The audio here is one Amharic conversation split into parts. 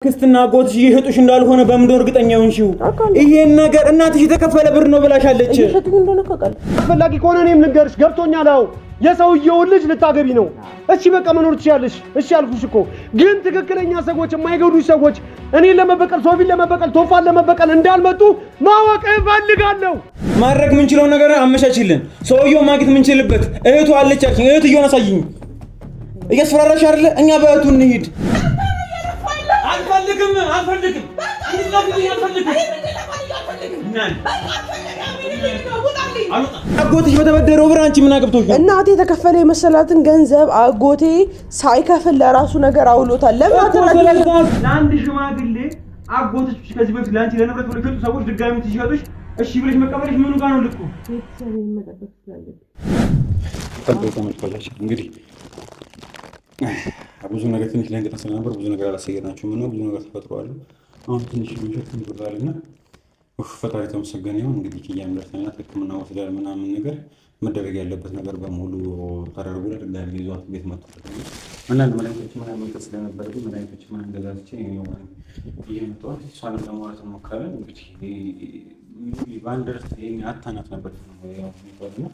አክስትና አጎትሽ እየሸጡሽ እንዳልሆነ በምን እርግጠኛ ሆንሽው? ይሄን ነገር እናትሽ የተከፈለ ብር ነው ብላሻለች። እየሸጡኝ እንደሆነ ካቃል አስፈላጊ ከሆነ እኔም ልንገርሽ ገብቶኛል። አዎ የሰውየውን ልጅ ልታገቢ ነው። እሺ በቃ መኖር ትችያለሽ። እሺ አልኩሽ እኮ ግን ትክክለኛ ሰዎች የማይገዱሽ ሰዎች እኔን ለመበቀል ሶፊን ለመበቀል ቶፋን ለመበቀል እንዳልመጡ ማወቅ እፈልጋለሁ። ማድረግ ምንችለው ነገር አመቻችልን። ሰውየው ማግኘት ምንችልበት እህቱ አለቻችን። እህቱ እየሆነሳይኝ እያስፈራራሽ አይደለ? እኛ በእህቱ እንሂድ። አልፈልግም አጎትሽ በተበደረው ብር አንቺ ምን አገብቶሽ? እናቴ የተከፈለ የመሰላትን ገንዘብ አጎቴ ሳይከፍል ለራሱ ነገር አውሎታል። ለምን አትረዳለህ? ለአንድ ሽማግሌ አጎትሽ ከዚህ በፊት ለአንቺ ለንብረት ወለከቱ ሰዎች ድጋሚ ትሽያለሽ። እሺ ብለሽ መቀበልሽ ምኑ ጋር ነው ልኩ? ቤተሰቤን መጠበቅ ስላለብኝ ተመልካቾች እንግዲህ ብዙ ነገር ትንሽ ላይ እንገጣሰና ነበር። ብዙ ነገር አላሰየናችሁም እና ብዙ ነገር ተፈጥሯል። አሁን ትንሽ ልጅት እንወራለና ፈጣሪ ተመሰገነ ይሁን። እንግዲህ ኪያም ደርሰናል። ሕክምና ወስደን ምናምን ነገር መደረግ ያለበት ነገር በሙሉ ተደርጎ ለድጋሚ ይዟት ቤት መጥቷል። አንዳንድ መድኃኒቶች ምናምን መንከስ ስለነበረ ግን መድኃኒቶች ምናምን ገዛዝቼ እየመጣሁ እሷንም ለማውራት እንሞክራለን። እንግዲህ ባንደርስ አታናት ነበር ያው የሚባልና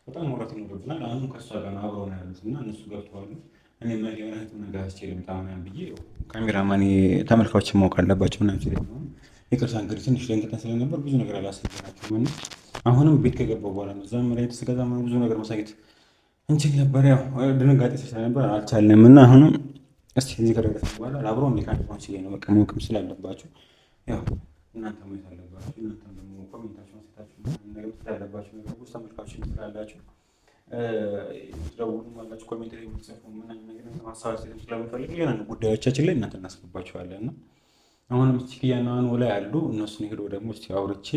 በጣም ወራት ይኖርብናል። አሁን ከእሷ ጋር አብረው ነው ያሉት እና እነሱ ገብተዋል። እኔ መሪያት ነጋስቼ ልምጣና ብዬ ካሜራማን ተመልካቾችን ማወቅ አለባቸው ምናምን ሲል ነው። ይቅርታ እንግዲህ ትንሽ ለእንቅልፍ ስለነበር ብዙ ነገር አላሳየናችሁም እና አሁንም ቤት ከገባሁ በኋላ ነው እዛም መድኃኒት ስገዛ ብዙ ነገር ማሳየት እንችል ነበር። ያው ድንጋጤ ስለነበር አልቻልንም እና አሁንም እስቲ እዚህ ከደረስን በኋላ አብረው እንዲካንፋን ሲል ነው በቃ መውቅም ስላለባችሁ ያው እናንተ ማየት አለባችሁ። እናንተ ደግሞ ኮሜንታችሁን ሰጣችሁ ነገር ስላለባችሁ ነገር ውስጥ ተመልካቾች ስላላችሁ ደውሉ ማላችሁ ኮሜንት ላይ ምትጽፉ ምን ነገር ማሳሰብ ስለምፈልግ የሆነ ጉዳዮቻችን ላይ እናንተ እናስገባችኋለን እና አሁንም ኪያና ወላ ያሉ እነሱን ሄዶ ደግሞ እስቲ አውርቼ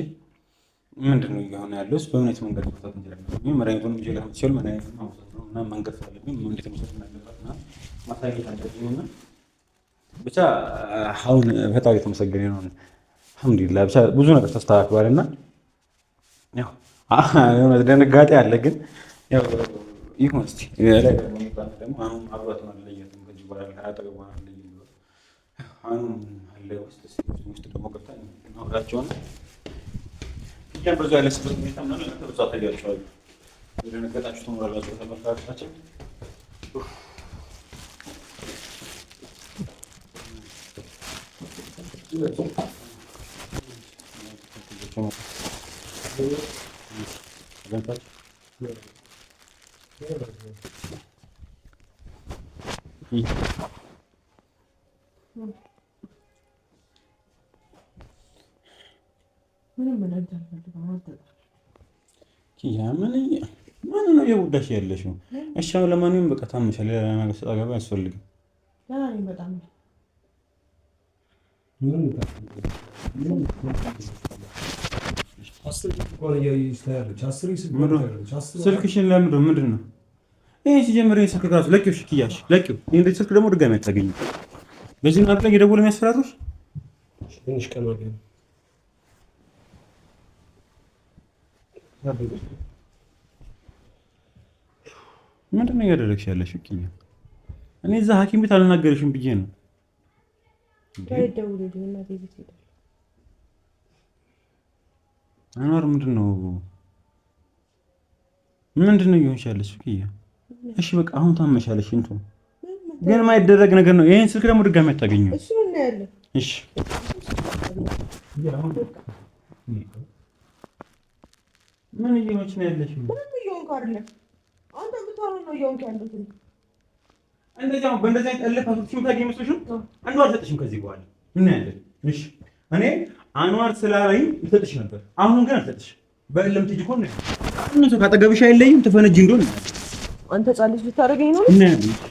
ምንድነው እየሆነ ያለው በእውነት መንገድ መፍታት እንችላለን። መድኃኒቱን ይዤ ለምትችል መድኃኒቱን ማውጣት ነው እና መንገድ ስላለብኝ እንዴት መስራት እንዳለባትና ማሳየት አለብኝና ብቻ አሁን ፈጣሪ የተመሰገነ ነው። አልሐምዱሊላህ ብቻ ብዙ ነገር ተስተካክሏልና ያው የሆነ ድንጋጤ አለ ግን ያው ይሁን እስቲ ላይ ደግሞ አሁን አብሯት ነው ለየትም ከዚህ በኋላ አጠገቧ አለ ይሏል አሁን አለ ውስጥ ደግሞ ገብታ አብራቸውን ይሄን ብዙ ያለ ስበት ሁኔታ ምናምን ተብዛ ታያቸዋል። እንደነገጣችሁ ተሞራላችሁ ተመጣጣችሁ ምን ነው የውዳሽ ያለሽው? እሺ አሁን ለማንኛውም በቃ ታምሻል። ሌላ ነገር ስጣገባ ያስፈልግም። ለማንኛውም በጣም ስልክሽን ለምንድን ምንድን ነው ይሄ ሲጀምር ስልክ ራሱ ለቂው ሽክያሽ ለቂው እንዴ ስልክ ደግሞ ድጋሚ አታገኙ። በዚህ ነው አጥለ የደወለ የሚያስፈራሩሽ ትንሽ ቀን ወዲህ ምንድን ነው ያደረግሽ ያለሽው? ኪያ እኔ እዛ ሐኪም ቤት አልናገርሽም ብዬ ነው። አንዋር ምንድን ነው እየሆንሽ ያለሽው ኪያ? እሺ በቃ አሁን ታመሻለሽ እንቱ ግን ማይደረግ ነገር ነው። ይሄን ስልክ ደግሞ ድጋሚ አታገኙ። እሺ ምን ያለ እሺ ምን እየሆንሽ ነው ያለሽው? ምንም እየሆንኩ አይደለም። አንተ ብታወራ ነው እየሆንኩ ያለሁት። እንደዚህ አሁን በእንደዚህ አይነት እልህ ታገኝ መስሎሽ ነው? አንዱ አልሰጥሽም ከዚህ በኋላ ምን ያለ እሺ እኔ አንዋር ስላለኝ ልሰጥሽ ነበር። አሁን ግን አልሰጥሽ። በእልም ትጅ ኮን ነው እነሱ ካጠገብሽ አይለይም ተፈነጅ እንደሆነ አንተ ጻል ልጅ ልታረገኝ ነው?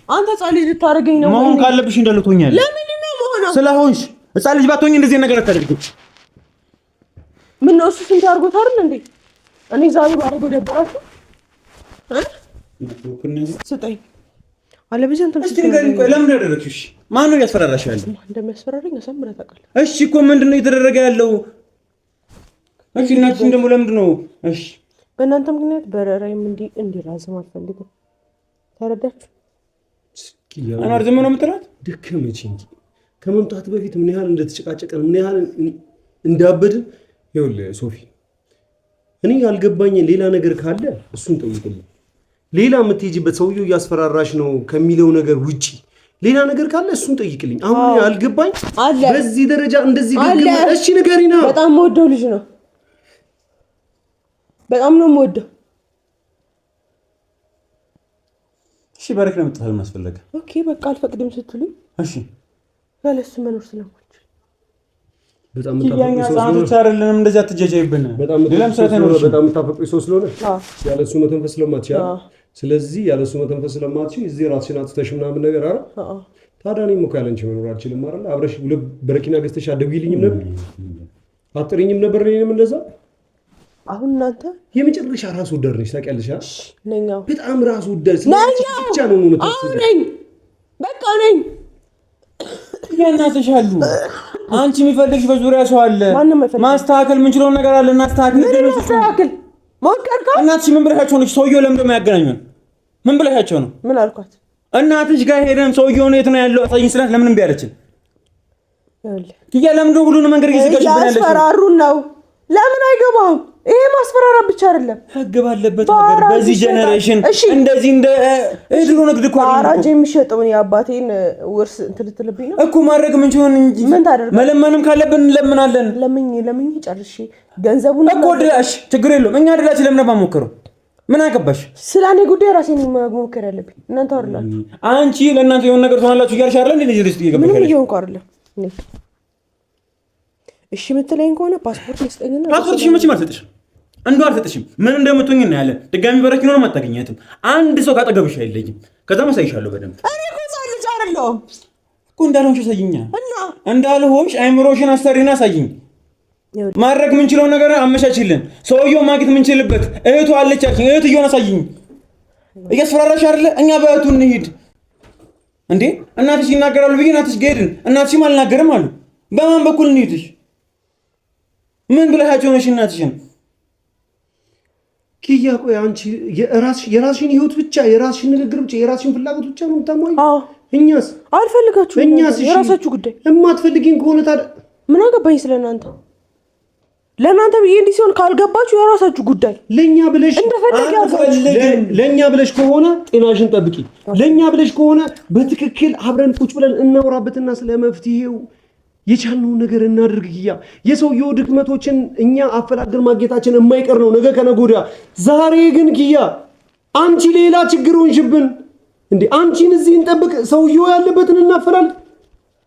አንተ ጻል ልጅ ልታረገኝ ነው? መሆን ካለብሽ እንዳልቶኛል። ለምን ነው መሆነው? ስለሆንሽ ጻል ልጅ ባትሆኝ እንደዚህ ነገር አታደርጊም። ምን ነው እሱ ስንት አድርጎት አይደል እንዴ? እኔ ዛሬ ባረገው ደበራችሁ ስጠኝ አለበለዚያ እንትን እስቲ ንገሪኝ። ቆይ ለምን ያደረግሽ? ማን ነው ያስፈራራሽ ያለው? እንደሚያስፈራራኝ አሳምረህ ታውቃለህ። እሺ እኮ ምንድነው እየተደረገ ያለው? እሺ እናትሽን ደግሞ ለምንድን ነው? እሺ በእናንተ ምክንያት በረራይም እንዲራዘም ከመምጣት በፊት ምን ያህል እንደተጨቃጨቀን ምን ያህል እንዳበድን ይኸውልህ ሶፊ፣ እኔ ያልገባኝ ሌላ ነገር ካለ እሱን ጠይቅልኝ። ሌላ የምትሄጂበት ሰውየው እያስፈራራሽ ነው ከሚለው ነገር ውጪ ሌላ ነገር ካለ እሱን ጠይቅልኝ። አሁን ያልገባኝ በዚህ ደረጃ እንደዚህ ገግመ እሺ ንገሪና። በጣም የምወደው ልጅ ነው። በጣም ነው የምወደው። እሺ በረክ ነው የምትፈልግ ማስፈለገ። ኦኬ በቃ አልፈቅድም ስትሉኝ እሺ ያለሱ መኖር ስለማልችል በጣም ታፈቅሪ አይደለም እንደዚህ አትጀጃይብን። ሌላም በጣም ታፈቅሪ ሰው ስለሆነ ያለሱ መተንፈስ ስለማትችል ስለዚህ ያለሱ መተንፈስ ስለማትችል እዚህ ራስሽን አጥተሽ ምናምን ነገር አረ ታዲያ እኔም እኮ ያለንቺ መኖር አልችልም አይደል? አብረሽ በረኪና ገዝተሽ አትደውይልኝም ነበር? አትጥሪኝም ነበር? እኔንም እንደዛ አሁን እናንተ የመጨረሻ ራስ ወዳድ ነሽ ታውቂያለሽ አይደል? ነኛው በጣም ራስ ወዳድ ብቻ ነው ነው ነኝ በቃ ነኝ ያናተሻሉ። አንቺ የሚፈልግሽ በዙሪያ ሰው አለ። ማስተካከል የምንችለው ነገር አለ። እናስተካክል ሞከርካ። እናትሽ ምን ብለሻቸው ነው? ሰውየው ለምን ደሞ ያገናኙን? ምን ብለሻቸው ነው? ምን አልኳት? እናትሽ ጋር ሄደን ሰውየው ነው የት ነው ያለው አሳይኝ ስላት ለምን እምቢ አለችን? ለምን ደው ሁሉንም መንገድ እየዘጋሽብን ያለሽ? ያስፈራሩን ነው። ለምን አይገባም? ይሄ ማስፈራራ ብቻ አይደለም። ህግ ባለበት ሀገር በዚህ ጀነሬሽን እንደዚህ እንደ እድሮ ንግድ እኮ አራጅ የሚሸጠውን የአባቴን ውርስ እንትን ልትልብኝ ነው እኮ ማድረግ ምን ሆነ እንጂ ምን ታደርጋለህ? መለመንም ካለብን እንለምናለን። ለምን ጨርሼ ገንዘቡን እኮ ድላሽ ችግር የለውም። እኛ ድላችን ለምን ባሞከረው ምን አገባሽ? ስላኔ ጉዳይ ራሴን መሞከር ያለብኝ እናንተ አይደላችሁ። አንቺ ለእናንተ የሆነ ነገር ትሆናላችሁ እያልሽ አይደል እንዴ? ልጅ ይገባል። ምንም እየሆንኩ አይደለም። እሺ የምትለኝ ከሆነ ፓስፖርት ልስጠኝና ፓስፖርትሽ መቼም አልሰጥሽም። እንደው አልሰጥሽም። ምን እንደምትሆኝ እና ያለን ድጋሚ በረኪና ነው ማታገኛትም። አንድ ሰው ካጠገብሽ አይለይም። ከዛ ማሳይሻለሁ በደንብ። እኔ እኮ ህፃን ልጅ አይደለሁም እኮ እንዳልሆንሽ አሳይኛ። እንዳልሆንሽ አይምሮሽን አሰሪና አሳይኝ። ማድረግ የምንችለው ነገር አመቻችልን። ሰውየው ማግኘት የምንችልበት እህቱ አለቻችን። እህትየውን አሳይኝ። እያስፈራራሽ አይደለ? እኛ በእህቱ እንሂድ እንዴ? እናትሽ ይናገራሉ ብዬ እናትሽ ገሄድን። እናትሽም አልናገርም አሉ። በማን በኩል እንሂድሽ? ምን ብለሃቸው ነሽ እናትሽን? ኪያ ቆይ አንቺ የራስሽን ህይወት ብቻ የራስሽን ንግግር ብቻ የራስሽን ፍላጎት ብቻ ነው የምታሟይ? እኛስ አልፈልጋችሁም። እኛስ የራሳችሁ ጉዳይ። የማትፈልጊን ከሆነ ታዲያ ምን አገባኝ ስለናንተ? ለእናንተ ብዬ እንዲህ ሲሆን ካልገባችሁ የራሳችሁ ጉዳይ። ለኛ ብለሽ ከሆነ ጤናሽን ጠብቂ። ለኛ ብለሽ ከሆነ በትክክል አብረን ቁጭ ብለን እናወራበትና ስለ መፍትሄው የቻልነውን ነገር እናድርግ። ኪያ የሰውየው ድክመቶችን እኛ አፈላግን ማግኘታችን የማይቀር ነው ነገ ከነገ ወዲያ። ዛሬ ግን ኪያ አንቺ ሌላ ችግር ሆንሽብን እንዴ? አንቺን እዚህ እንጠብቅ፣ ሰውየው ያለበትን እናፈላል።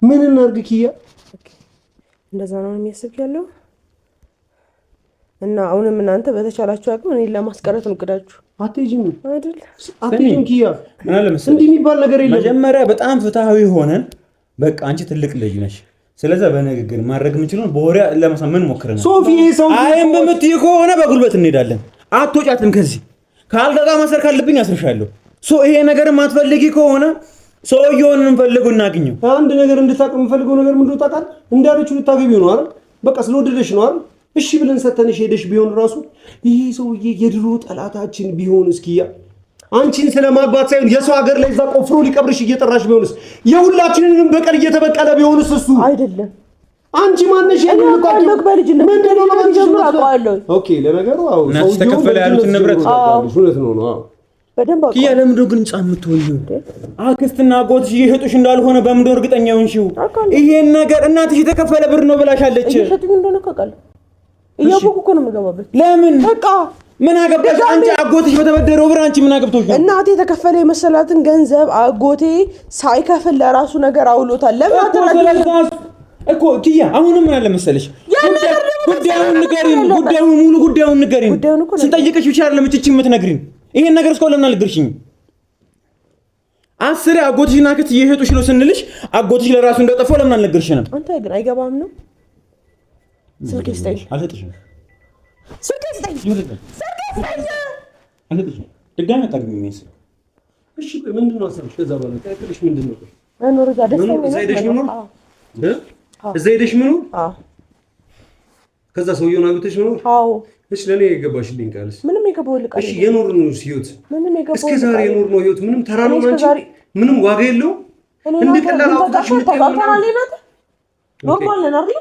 ምን እናድርግ ኪያ? እንደዛ ነው የሚያስብ ያለው እና አሁንም እናንተ በተቻላችሁ አቅም እኔን ለማስቀረት ነው እቅዳችሁ። አትሄጂም አይደል? አትሄጂም ኪያ። ምን አለ መሰለሽ እንዲህ የሚባል ነገር የለም። መጀመሪያ በጣም ፍትሃዊ ሆነን በቃ አንቺ ትልቅ ልጅ ነሽ። ስለዚህ በንግግር ማድረግ የምንችለው በወሬ ለማሳመን ሞክረናል። ሶፊ ሰው አይም በምትይ ከሆነ በጉልበት እንሄዳለን። አትወጫትም ከዚህ ካልጋጋ ማሰር ካለብኝ አስርሻለሁ። ይሄ ነገር የማትፈልጊ ከሆነ ሰውየውን እንፈልገው እናገኘው። አንድ ነገር እንድታውቅ የምፈልገው ነገር ምንድን ነው ታውቃለህ? እንዳለችው ልታገቢው ነው አይደል? በቃ ስለወደደሽ ነው አይደል? እሺ ብለን ሰተንሽ ሄደሽ ቢሆን ራሱ ይሄ ሰውዬ የድሮ ጠላታችን ቢሆን እስኪያ አንቺን ስለማግባት ሳይሆን የሰው ሀገር ላይ እዛ ቆፍሮ ሊቀብርሽ እየጠራሽ ቢሆንስ? የሁላችንንም በቀል እየተበቀለ ቢሆንስ? እሱ አይደለም። አንቺ ማነሽ? ኦኬ ለነገሩ አዎ ሰው ተከፈለ ያሉትን ንብረት እውነት ነው ነው በደንብ አውቃለሁ። ኪያ ለምንድን ነው ግን የምትሆኚው? አክስትና አጎትሽ እየሸጡሽ እንዳልሆነ በምንድን ነው እርግጠኛ ሆንሽው? ይሄን ነገር እናትሽ የተከፈለ ብር ነው ብላሻለች። እየሸጡኝ እንደሆነ አውቃለሁ። እያወኩ እኮ ነው የምገባበት። ለምን በቃ ምን አገባሽ አንቺ? አጎትሽ በተበደረው ብር አንቺ ምን አገብቶሽ ነው? እናቴ የተከፈለ የመሰላትን ገንዘብ አጎቴ ሳይከፍል ለራሱ ነገር አውሎታል። ለምን አትረዳም እኮ ኪያ? አሁንም ምን አለ መሰለሽ ጉዳዩን ንገሪን፣ ሙሉ ጉዳዩን ንገሪን። ስንጠይቅሽ ብቻ አይደለም እቺ የምትነግሪን። ይሄን ነገር እስካሁን ለምን አልነገርሽኝም? አስሬ አጎትሽና አክስት እየሸጡሽ ነው ስንልሽ አጎትሽ ለራሱ እንደጠፋው ለምን አልነገርሽንም? አንተ ግን አይገባም ነው። ስልክ ስጠኝ። አልሰጥሽም። ስልክ ስጠኝ። አልሰጥሽም። ድጋሚ አታገኝም። እሺ ምንድን ነው አሰብሽ? ከዛ በኋላ ታይክልሽ ምንድን ነው? እኖር እዛ ደስ ይላል። እዛ ሄደሽ ምን? ከዛ ሰውየውን አግብተሽ ነው? አዎ። እሺ ለኔ የገባሽልኝ ቃልስ? ምንም የገባው ልቃል። እሺ የኖርነው ህይወት ምንም የገባው እስከ ዛሬ የኖርነው ህይወት ምንም ተራ ነው አንቺ? ምንም ዋጋ የለው? እንደ ቀላል አውጣሽ ኖርማል ነው አይደል?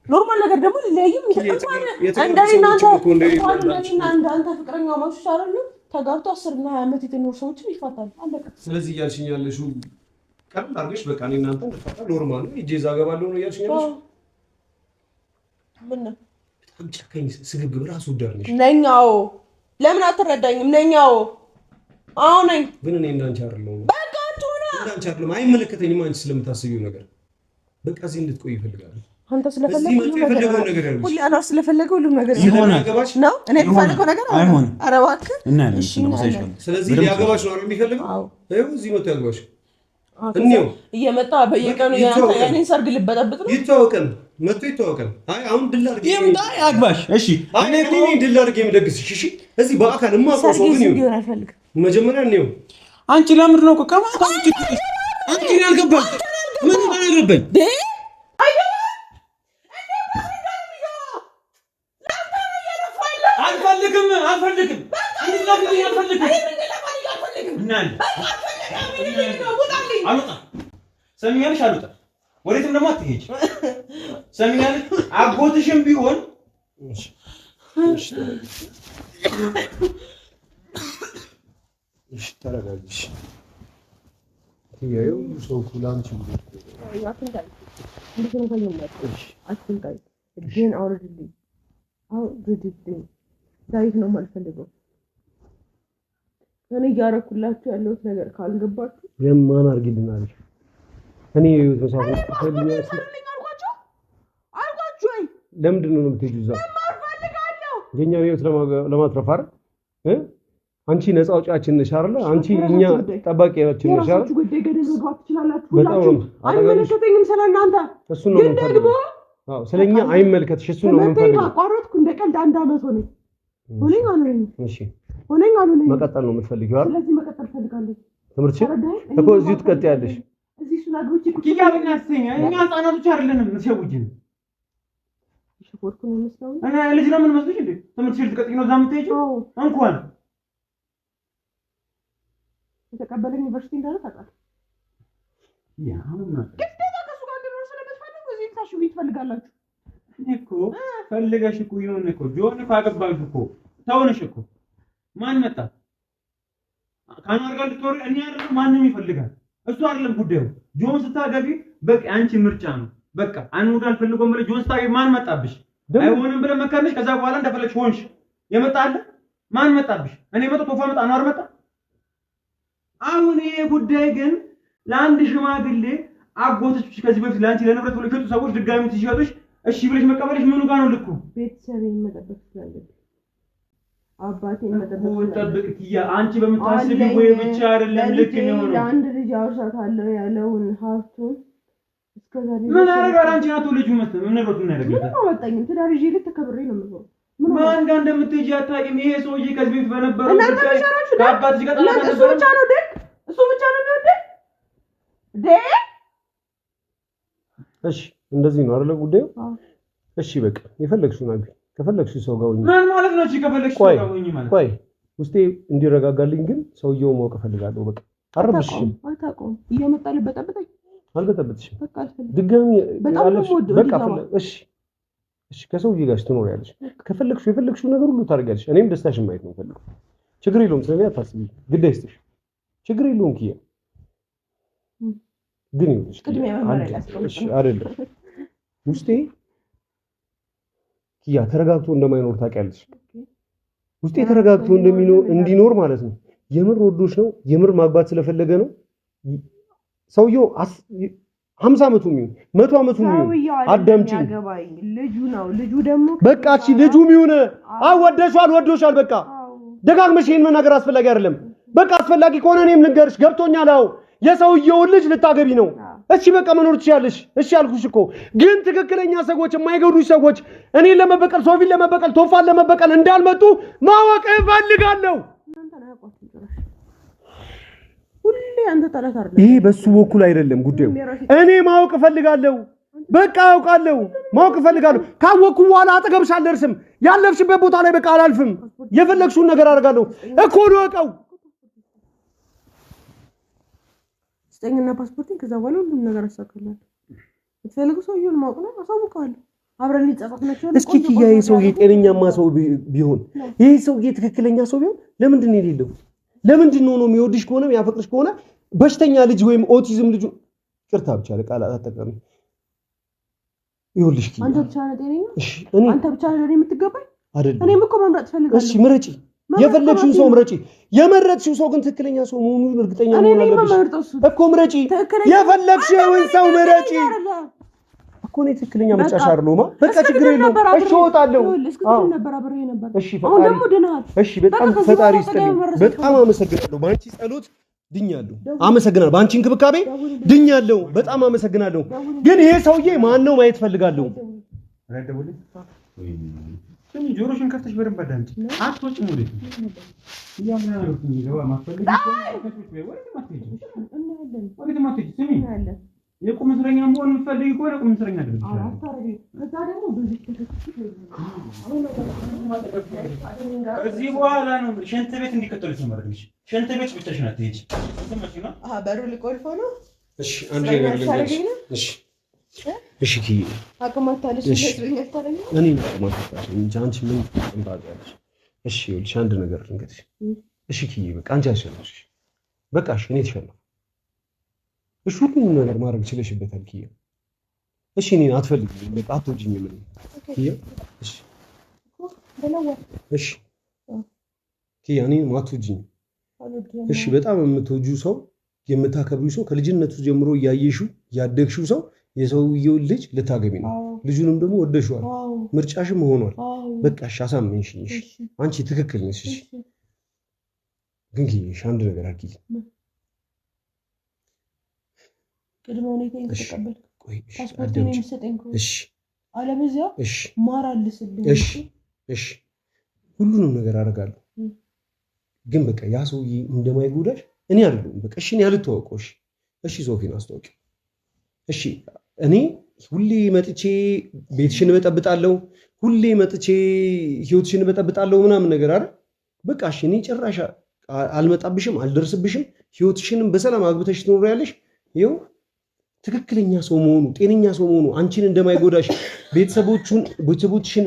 ኖርማል ነገር ደግሞ ሊለያይም ይችላል። እንደኔና አንተ ፍቅረኛ ማሽ አይደል? ተጋብቶ 10 እና 20 ዓመት የተኖሩ ሰዎችን ይፋታሉ። አለቀ። ስለዚህ እያልሽኝ ያለሽው ቀን አድርገሽ በቃ እኔ እናንተ እንፋታ ኖርማል ነው እጄ እዛ ገባለሁ ነው እያልሽኝ ያለሽው? ምን ነው በጣም ጨካኝ ስግብግብ ራስ ወዳድ ነሽ ነኛው። ለምን አትረዳኝም? ነኛው አዎ ነኝ። ግን እኔ እንዳንቺ አይደለሁም። በቃ አትሆና እንዳንቺ አይደለሁም። አይመለከተኝም። አንቺ ስለምታስቢው ነገር በቃ እዚህ እንድትቆይ ይፈልጋል። አንተ ስለፈለገው ነገር ያለው ሁሉ አናር ስለፈለገው ሁሉ ነገር ይሆናል ነው። እኔ የምፈልገው ነገር አይሆንም። ኧረ እባክህ እና እሺ ነው ሳይሻል ስለዚህ ሊያገባሽ ነው አይደል የሚፈልገው? አዎ ይኸው እዚህ መጥቶ ያገባሽ እንዴው እየመጣ በየቀኑ ያኔን ሰርግ ልበጠብጥ ነው። ይተዋወቀን መጥቶ ይተዋወቀን። አይ አሁን ድል አድርጌ ይምጣ ያግባሽ። እሺ እኔ ድል አድርጌ የምደግስሽ እሺ። እዚህ በአካል የማውቀው ሰው ግን ይሁን አልፈልግም። መጀመሪያ ነው አንቺ ለምንድን ነው ከማታ አንቺ ያልገባሽ ምን አደረገኝ? አልፈልግም ሰሚኛለሽ? አልወጣም። ወዴትም ደግሞ አትሄጂ። ሰሚኛለሽ? አጎትሽም ቢሆን እሺ ተረጋግሽ። ይሄው ሰው ኩላንቺ ዳዊት ነው የማልፈልገው። እኔ እያደረኩላችሁ ያለሁት ነገር ካልገባችሁ የማን አድርጊልናለሽ? እኔ ተሳፈር ፈልያለሁ አልኳችሁ። ለምንድን ነው የምትሄጂው? እዛ የኛን ህይወት ለማትረፍ አይደል? አንቺ ነፃ አውጪያችን ነሽ አይደል? አንቺ እኛ ጠባቂያችን ነሽ አይደል? ጉዳይ ገደል መግባት ትችላላችሁ ሁላችሁ። አይመለከተኝም ስለናንተ። እሱ ነው የምንፈልገው። አዎ ስለኛ አይመለከትሽ። እሱ ነው የምንፈልገው። አቋረጥኩ እንደ ቀልድ 1 ዓመት ሆነኝ። እሺ ሆነኝ አሉኝ። መቀጠል ነው የምትፈልጊው አይደል? ስለዚህ መቀጠል ፈልጋለሁ። ትምህርትሽ እኮ እዚሁ ትቀጥያለሽ። እዚህ ሱላዶች ኪያብኛ አስተኛ እኛ ህፃናቶች አይደለንም። ሲያውጅን ሽፎርኩ ነው መስለው እና ልጅ ለምን መስልሽ እንዴ? ትምህርትሽ ልትቀጥይ ነው እዛ የምትሄጂው? እንኳን የተቀበለኝ ዩኒቨርሲቲ እንዳለ ታውቃለህ። ግዴታ ከእሱ ጋር እንድኖር ስለምትፈልጉ እዚህ ታሽጉ ትፈልጋላችሁ እኮ። ፈልገሽ እኮ ይሁን እኮ ጆን እኮ አገባሽ እኮ ተውንሽ እኮ። ማን መጣ? ካናር ጋር ልትወሪ እኔ አይደለም ማንንም ይፈልጋል። እሱ አይደለም ጉዳዩ። ጆን ስታገቢ በቃ አንቺ ምርጫ ነው። በቃ አንውዳ አልፈልጎም ብለሽ ጆን ስታገቢ ማን መጣብሽ? አይሆንም ብለህ መከረሽ። ከዛ በኋላ እንደፈለግሽ ሆንሽ። የመጣለ ማን መጣብሽ? እኔ መጣ ቶፋ መጣ አኗር መጣ። አሁን ይሄ ጉዳይ ግን ለአንድ ሽማግሌ አጎቶች ከዚህ በፊት ለአንቺ ለንብረት ብለው የሸጡ ሰዎች ድጋሚ ትሸጡሽ እሺ ብለሽ መቀበልሽ ምኑ ጋር ነው ልኩ? ቤተሰቤን መጠበቅ ስላለብኝ አባቴን መጠበቅ ወጣብቅ ኪያ አንቺ በምታስቢው ወይ ብቻ አይደለም ልክ ነው ነው። አንድ ልጅ አውርሳታለሁ ያለውን ሀብቱን እስከዛሬ ምን አረጋር አንቺ ናቱ ልጅ መጥቶ ምን ነው ትናደርጊ? ምን አወጣኝ? ትዳር ይዤ ልትከብሬ ነው የምኖረው። ማን ጋር እንደምትሄጂ አታውቂም። ይሄ ሰውዬ ከዚህ በፊት በነበረው ጉዳይ ከአባትሽ ጋር ተላልፈ ነበር። እሱ ብቻ ነው ደግ እሱ ብቻ ነው የሚወደድ ደግ። እሺ እንደዚህ ነው አይደል ጉዳዩ? እሺ በቃ የፈለግሽውን አግኝ። ከፈለግሽው ሰው ጋር ሁኚ። ማን ማለት ነው? እሺ ከፈለግሽው ሰው ጋር ሁኚ ማለት ቆይ ውስጤ እንዲረጋጋልኝ ግን ሰውየው ማወቅ ፈልጋለሁ። በቃ አረብሽም አታውቀውም። እየመጣልህ በጠብጠኝ። አልበጠብጥሽም። በቃ አልፈልግም። ድጋሚ ያለሽ በቃ እሺ እሺ ከሰውዬ ጋር ትኖሪያለሽ። ከፈለግሽው የፈለግሽው ነገር ሁሉ ታደርጊያለሽ። እኔም ደስታሽን ማየት ነው ፈልገው። ችግር የለውም። ስለኔ አታስቢ። ግድ አይስጥሽ። ችግር የለውም ኪያ። ግን ይኸውልሽ እሺ አይደለም ውስጤ ኪያ ተረጋግቶ እንደማይኖር ታውቂያለሽ። ውስጤ ተረጋግቶ እንዲኖር ማለት ነው። የምር ወዶሽ ነው። የምር ማግባት ስለፈለገ ነው። ሰውየው 50 ዓመቱ ነው 100 ዓመቱ ነው። አዳምጪኝ። ልጁ ነው። ልጁ ደግሞ በቃ እሺ ልጁም ይሁን ወዶሻል። በቃ ደጋግመሽ ይሄን መናገር አስፈላጊ አይደለም። በቃ አስፈላጊ ከሆነ እኔም ልንገርሽ ገብቶኛል። አዎ የሰውየውን ልጅ ልታገቢ ነው። እሺ በቃ መኖር ትችያለሽ። እሺ አልኩሽ እኮ። ግን ትክክለኛ ሰዎች የማይገዱሽ ሰዎች እኔን ለመበቀል ሶፊን ለመበቀል ቶፋን ለመበቀል እንዳልመጡ ማወቅ እፈልጋለሁ። ሁሌ አንተ ጠላት አይደለም። ይሄ በሱ በኩል አይደለም ጉዳዩ። እኔ ማወቅ እፈልጋለሁ። በቃ አውቃለሁ። ማወቅ እፈልጋለሁ። ካወቅኩ በኋላ አጠገብሽ አልደርስም። ያለፍሽበት ቦታ ላይ በቃ አላልፍም። የፈለግሽውን ነገር አደርጋለሁ እኮ ነው። አውቀው ስጠኝና ፓስፖርቴን ከዛ በኋላ ሁሉም ነገር አሳካለሁ። ትፈልጉ ሰውዬውን ማወቅ ነው አሳውቀዋለሁ አብረን ሊጻፈት ነው እስኪ ኪያ ሰውዬ ጤነኛማ ሰው ቢሆን ይሄ ሰውዬ ትክክለኛ ሰው ቢሆን ለምንድን ነው የሌለው ለምንድን ነው የሚወድሽ ከሆነ ያፈቅርሽ ከሆነ በሽተኛ ልጅ ወይም ኦቲዝም ልጅ ቅርታ ብቻ ለቃላት አጠቃሚ ይኸውልሽ ኪያ አንተ ብቻ ነህ ጤነኛ እሺ አንተ ብቻ ነህ ለኔ የምትገባኝ አይደለም እኔም እኮ መምረጥ ፈልጋለሁ እሺ ምረጪ የፈለግሽው ሰው ምረጪ የመረጥሽው ሰው ግን ትክክለኛ ሰው መሆኑን እርግጠኛ መሆን አለብሽ እኮ ምረጪ የፈለግሽውን ሰው ምረጪ እኮ ነው ትክክለኛ ምርጫሽ አይደለም በቃ ችግር የለውም እሺ እወጣለሁ እሺ አሁን ደግሞ ድናል እሺ በጣም ፈጣሪ ይስጥልኝ በጣም አመሰግናለሁ ባንቺ ጸሎት ድኛለሁ አመሰግናለሁ ባንቺ እንክብካቤ ድኛለሁ በጣም አመሰግናለሁ ግን ይሄ ሰውዬ ማን ነው ማየት ፈልጋለሁ ረደቡልኝ ስሚ ጆሮሽን ከፍተሽ በደንብ አዳምጪ አትወጪም ወዴት ያምናልኩኝ ይገባ ማፈልግ ወዴት ማትሄጂ ስሚ የቁም እስረኛ መሆን የምትፈልጊ ከሆነ ቁም እስረኛ አይደለም ከዚህ በኋላ ነው ሽንት ቤት እንዲከተሉሽ ነው ማለት ሽንት ቤት ብቻሽን አትሄጂ ተመችና በሩ ሊቆልፎ ነው እሺ አንዴ ነገር ልንገርሽ እሺ እሺ ኪ አቀማታለሽ ለስለኛ ታረኝ እኔ አቀማታለሽ እንጂ አንቺ ምን እንባጋለሽ እሺ ይኸውልሽ አንድ ነገር ልንገርሽ እሺ ኪ በቃ አንቺ አሸነፍሽ በቃ እሺ እኔ ተሸነፍኩ እሺ ሁሉንም ነገር ማድረግ ችለሽበታል ኪ እሺ እኔን አትፈልጊኝም በቃ አትወጂኝም ምን ኪ እሺ እሺ ኪ እኔን አትወጂኝም እሺ በጣም የምትወጂው ሰው የምታከብሪው ሰው ከልጅነቱ ጀምሮ ያየሽው ያደግሽው ሰው የሰውየው ልጅ ልታገቢ ነው ልጁንም ደግሞ ወደሽዋል ምርጫሽም ሆኗል በቃ እሺ አሳምንሽኝ እሺ አንቺ ትክክል ነሽ እሺ ግን ኪ አንድ ነገር አድርጊ ቅድመ ሁኔታዬን ተቀበል ቆይ ፓስፖርቴን የምትሰጠኝ ከሆነ እሺ አለበዚያ እሺ ማራልስልኝ እሺ እሺ ሁሉንም ነገር አደርጋለሁ ግን በቃ ያ ሰውዬ እንደማይጎዳሽ እኔ አይደለም በቃ እሺ እኔ አልተዋወቀው እሺ ሶፊን አስተዋውቂ እሺ እኔ ሁሌ መጥቼ ቤትሽን በጠብጣለሁ ሁሌ መጥቼ ህይወትሽን በጠብጣለሁ ምናምን ነገር አይደል በቃ እሺ እኔ ጭራሽ አልመጣብሽም አልደርስብሽም ህይወትሽንም በሰላም አግብተሽ ትኖሪያለሽ ይኸው ትክክለኛ ሰው መሆኑ ጤነኛ ሰው መሆኑ አንቺን እንደማይጎዳሽ ቤተሰቦችሽን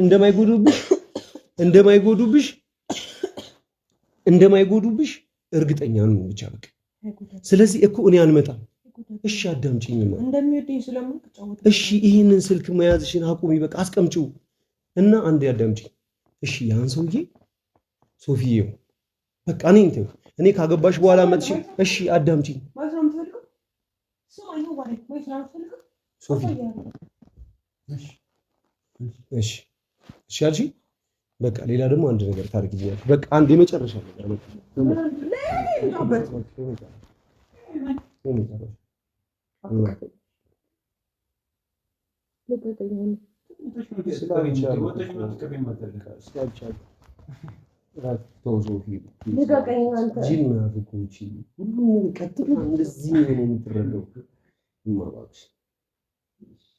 እንደማይጎዱብሽ እርግጠኛ ነኝ ብቻ በቃ ስለዚህ እኮ እኔ አልመጣም እሺ አዳምጪኝማ እንደሚወደኝ ስለማውቅ ጫወት እሺ ይሄንን ስልክ መያዝሽን አቁሚ በቃ አስቀምጪው እና አንዴ አዳምጪኝ እሺ ያን ሰውዬ ሶፊዬው በቃ እኔ ካገባሽ በኋላ መጥሽ እሺ አዳምጪኝ ሶፊ እሺ እሺ አልሽ በቃ ሌላ ደግሞ አንድ ነገር ታርጊኛለሽ በቃ አንድ የመጨረሻ ነገር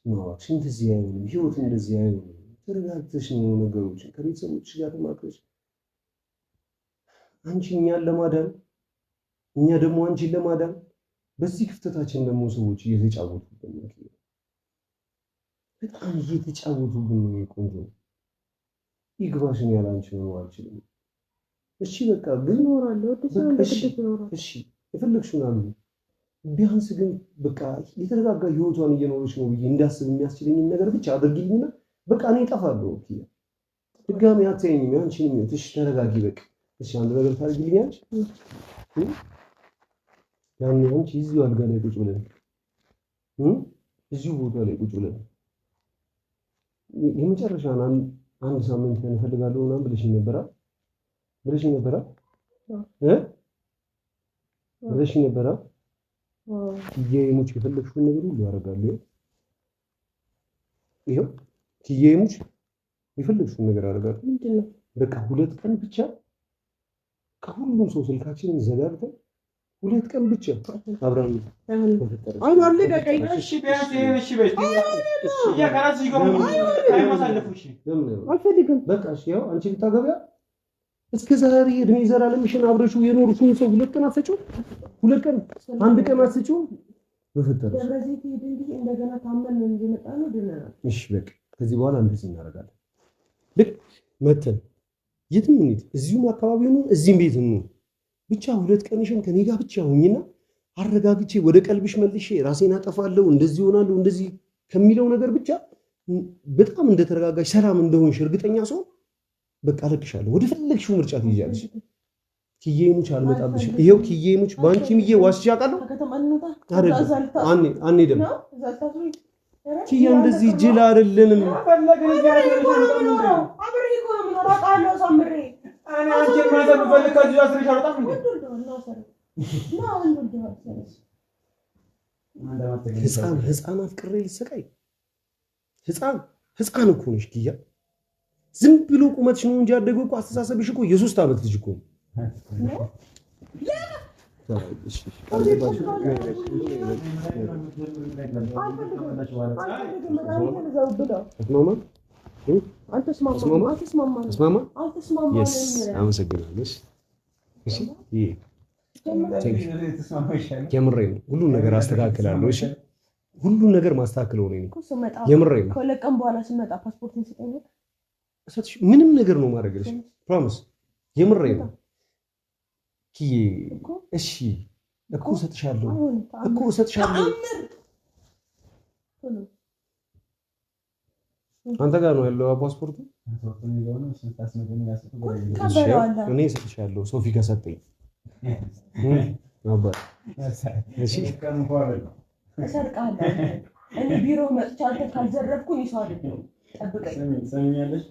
ማዋክሽ እንደዚህ አይሆንም ህይወት እንደዚህ አይሆንም ተረጋግተሽ ነው ነገሮችን ከቤተሰቦችሽ ጋር ተማክረሽ አንቺ እኛን ለማዳን እኛ ደግሞ አንቺን ለማዳን በዚህ ክፍተታችን ደግሞ ሰዎች እየተጫወቱብን ነው በጣም እየተጫወቱብን ነው ቆንጆ ይግባሽን ያላንቺ ነው አልችልም እሺ በቃ ግን ኖራለሁ እሺ የፈለግሽውን አሉ ቢያንስ ግን በቃ የተረጋጋ ህይወቷን እየኖረች ነው ብዬ እንዳስብ የሚያስችለኝ ነገር ብቻ አድርጊልኝና በቃ እኔ እጠፋለሁ ድጋሚ አትይኝም አንቺንም ነው እሺ ተረጋጊ በቃ እሺ አንድ ነገር ታርጊልኛለሽ ያን አንቺ እዚሁ አልጋ ላይ ቁጭ ብለን እዚሁ ቦታ ላይ ቁጭ ብለን የመጨረሻ አንድ ሳምንት እንፈልጋለሁ ምናምን ብለሽኝ ነበራ ኪዬሙች የፈለግሽውን ነገር ሁሉ አደርጋለሁ ይሄው ኪዬሙች የፈለግሽውን ነገር አደርጋለሁ ምንድነው በቃ 2 ቀን ብቻ ከሁሉም ሰው ስልካችንን ዘጋግተን 2 ቀን ብቻ አብራን አይኖር ለቀቀኝ እሺ ቢያንስ ያካራስ ይገቡ አይማሳለፉሽ አልፈልግም በቃ እሺ ያው አንቺ ልታገቢያ እስከ ዛሬ እድሜ ዘላለምሽን አብረሽው የኖርሽውን ሰው 2 ቀን አትሰጪው 2 ቀን አንድ ቀን አትሰጪው በፈጠረ ደብረ ዘይት ሄድን ጊዜ እንደገና ታመን ነው እንጂ መጣ ነው ድነናል። እሺ በቃ ከዚህ በኋላ እንደዚህ እናደርጋለን። ልክ መተን የትም እንሂድ፣ እዚሁም አካባቢ ነው እዚህም ቤት ነው ብቻ 2 ቀንሽን ከኔ ጋር ብቻ ሁኚና አረጋግቼ ወደ ቀልብሽ መልሼ ራሴን አጠፋለሁ እንደዚህ ሆናለሁ እንደዚህ ከሚለው ነገር ብቻ በጣም እንደተረጋጋሽ ሰላም እንደሆንሽ እርግጠኛ ሰው በቃ አለቅሻለሁ። ወደ ፈለግሽው ምርጫ ትይዣለሽ። ኪዬሙች አልመጣብሽ። ይሄው ኪዬሙች ባንቺምዬ ዋስቻ ቃለው አኔ ደግሞ ኪያ እንደዚህ ጅል አይደለንም። ህፃን አፍቅሬ ልሰቃይ ህፃን እኮ ነሽ ኪያ። ዝም ብሎ ቁመትሽ ነው እንጂ ያደገው እኮ አስተሳሰብሽ እኮ የ3 ዓመት ልጅ እኮ ነው። የምሬን ነው። ሁሉን ነገር አስተካክላለሁ። እሺ ሁሉን ነገር ማስተካክለው ነው። የምሬን ነው። ከለቀም በኋላ ስመጣ ፓስፖርት ይሰጠኛል። ምንም ነገር ነው ማድረግልሽ። ፕሮሚስ የምሬን ነው። ኪዬ እሺ እኮ እሰጥሻለሁ አንተ ጋር ነው ያለው ፓስፖርቱ። እኔ እሰጥሻለሁ ሶፊ ከሰጠኝ ነበር። እሺ እሰርቃለሁ። እኔ ቢሮ መጥቻ አንተ ካልዘረፍኩኝ ይሰው አይደለም። ጠብቀኝ። ሰሚኛለሽ?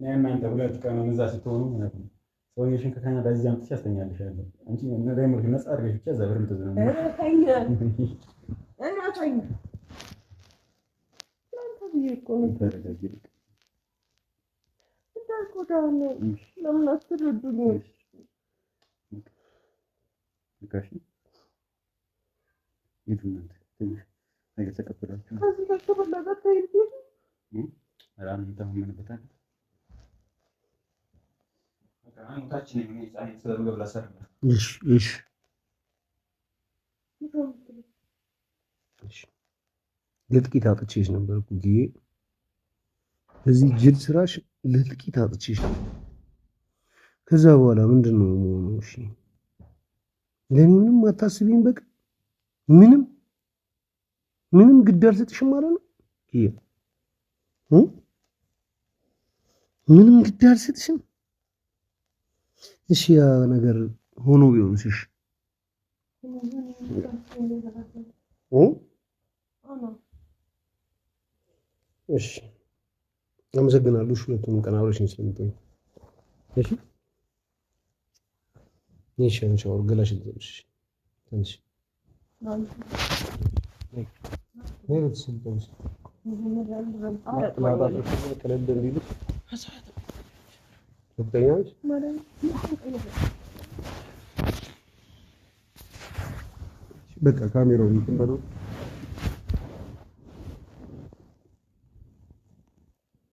እናንተ 2 ቀን እዛ ስትሆኑ ማለት ነው ሰውዬሽን ከካናዳ እዚህ አምጥቼ አስተኛልሻለሁ። አንቺ ነዳይ ምርክ ነፃ አድርገሽ ብቻ ዘብር ምትዝናና ለጥቂት አጥቼሽ ነበር እኮ ጊዜ እዚህ ጅል ስራሽ ለጥቂት አጥቼሽ ነበር። ከዛ በኋላ ምንድነው የሆነው? እሺ ለኔ ምንም አታስቢኝ። በቃ ምንም ግድ አልሰጥሽም ማለት ነው ጊዜ ምንም ግድ አልሰጥሽም። እሺ ያ ነገር ሆኖ ቢሆንስ? እሺ አመሰግናለሁ። ሁለቱንም ቀን አብረሽኝ ስለምትሆኝ። እሺ ሻወር ገላሽ ልጠብሽ ትንሽ በቃ ካሜራውን እንትን በለው